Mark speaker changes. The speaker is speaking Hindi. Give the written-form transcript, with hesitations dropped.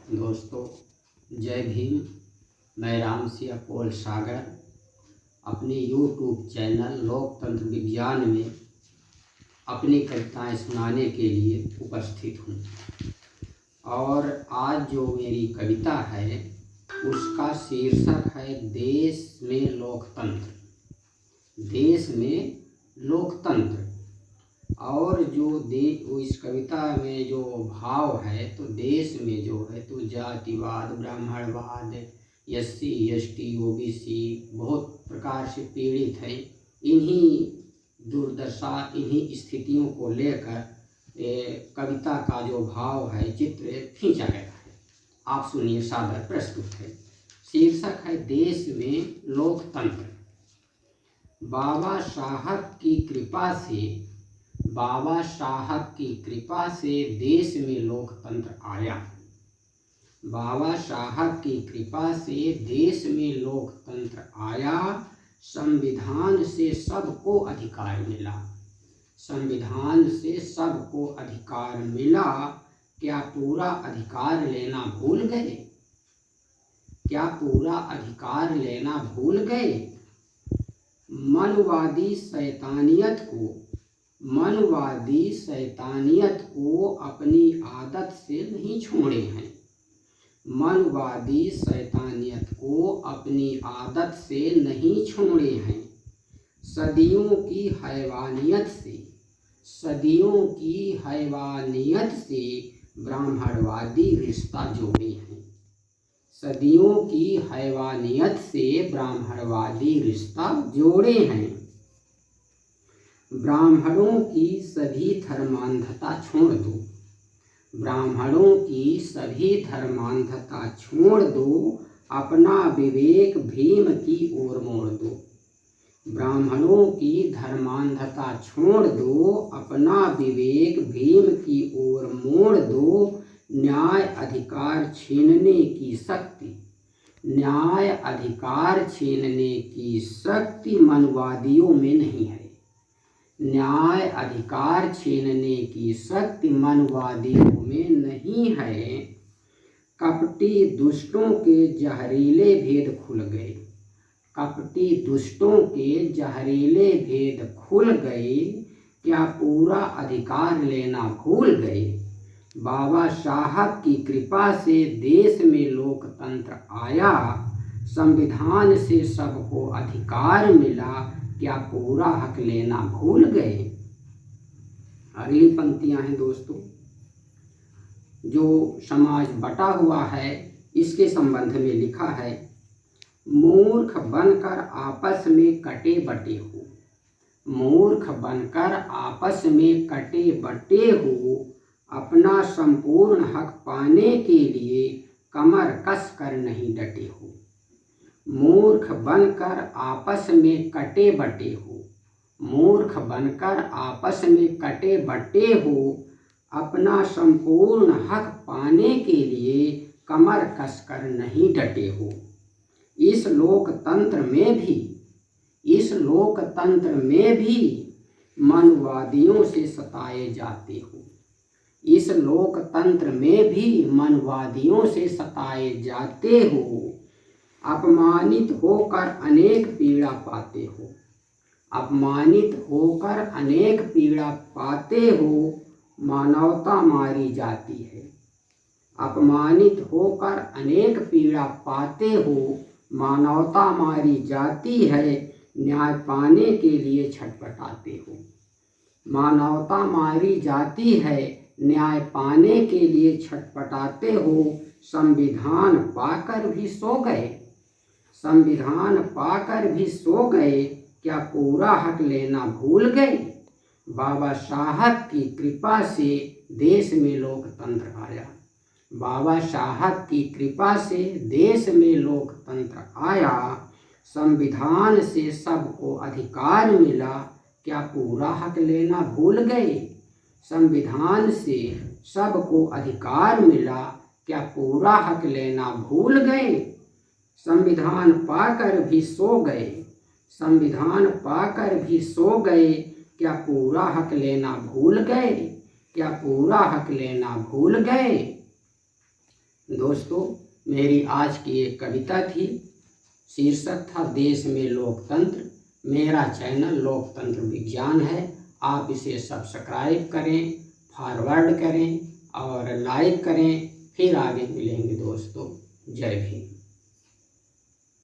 Speaker 1: दोस्तों, जय भीम। मैं राम सिंह कोल सागर अपने यूट्यूब चैनल लोकतंत्र विज्ञान में अपनी कविताएं सुनाने के लिए उपस्थित हूँ। और आज जो मेरी कविता है उसका शीर्षक है देश में लोकतंत्र। देश में लोकतंत्र। और जो इस कविता में जो भाव है तो देश में जो है तो जातिवाद, ब्राह्मणवाद, SC ST OBC बहुत प्रकार से पीड़ित है। इन्हीं दुर्दशा, इन्हीं स्थितियों को लेकर कविता का जो भाव है, चित्र खींचा गया है। आप सुनिए, सादर प्रस्तुत है। शीर्षक है देश में लोकतंत्र। बाबा साहब की कृपा से देश में लोकतंत्र आया। बाबा साहब की कृपा से देश में लोकतंत्र आया। संविधान से सबको अधिकार मिला। संविधान से सबको अधिकार मिला। क्या पूरा अधिकार लेना भूल गए? क्या पूरा अधिकार लेना भूल गए? मनवादी शैतानियत को अपनी आदत से नहीं छोड़े हैं। मनवादी शैतानियत को अपनी आदत से नहीं छोड़े हैं। सदियों की हैवानियत से ब्राह्मणवादी रिश्ता जोड़े हैं। सदियों की हैवानियत से ब्राह्मणवादी रिश्ता जोड़े हैं। ब्राह्मणों की सभी धर्मांधता छोड़ दो। ब्राह्मणों की सभी धर्मांधता छोड़ दो। अपना विवेक भीम की ओर मोड़ दो। ब्राह्मणों की धर्मांधता छोड़ दो। अपना विवेक भीम की ओर मोड़ दो। न्याय अधिकार छीनने की शक्ति मनवादियों में नहीं है। न्याय अधिकार छीनने की शक्ति मनवादियों में नहीं है। कपटी दुष्टों के जहरीले भेद खुल गए। कपटी दुष्टों के जहरीले भेद खुल गए। क्या पूरा अधिकार लेना भूल गए? बाबा साहब की कृपा से देश में लोकतंत्र आया। संविधान से सबको अधिकार मिला। क्या पूरा हक लेना भूल गए? अगली पंक्तियां हैं दोस्तों। जो समाज बटा हुआ है इसके संबंध में लिखा है। मूर्ख बनकर आपस में कटे बटे हो। मूर्ख बनकर आपस में कटे बटे हो। अपना संपूर्ण हक पाने के लिए कमर कस कर नहीं डटे हो। मूर्ख बनकर आपस में कटे बटे हो। मूर्ख बनकर आपस में कटे बटे हो। अपना संपूर्ण हक पाने के लिए कमर कस कर नहीं डटे हो। इस लोकतंत्र में भी मनवादियों से सताए जाते हो। इस लोकतंत्र में भी मनवादियों से सताए जाते हो। अपमानित होकर अनेक पीड़ा पाते हो। अपमानित होकर अनेक पीड़ा पाते हो। मानवता मारी जाती है। अपमानित होकर अनेक पीड़ा पाते हो। मानवता मारी जाती है। न्याय पाने के लिए छटपटाते हो। मानवता मारी जाती है। न्याय पाने के लिए छटपटाते हो। संविधान पाकर भी सो गए। संविधान पाकर भी सो गए। क्या पूरा हक लेना भूल गए? बाबा साहब की कृपा से देश में लोकतंत्र आया। बाबा साहब की कृपा से देश में लोकतंत्र आया। संविधान से सबको अधिकार मिला। क्या पूरा हक लेना भूल गए? संविधान से सबको अधिकार मिला। क्या पूरा हक लेना भूल गए? संविधान पाकर भी सो गए। संविधान पाकर भी सो गए। क्या पूरा हक लेना भूल गए? क्या पूरा हक लेना भूल गए? दोस्तों, मेरी आज की एक कविता थी, शीर्षक था देश में लोकतंत्र। मेरा चैनल लोकतंत्र विज्ञान है। आप इसे सब्सक्राइब करें, फॉरवर्ड करें और लाइक करें। फिर आगे मिलेंगे दोस्तों। जय भीम।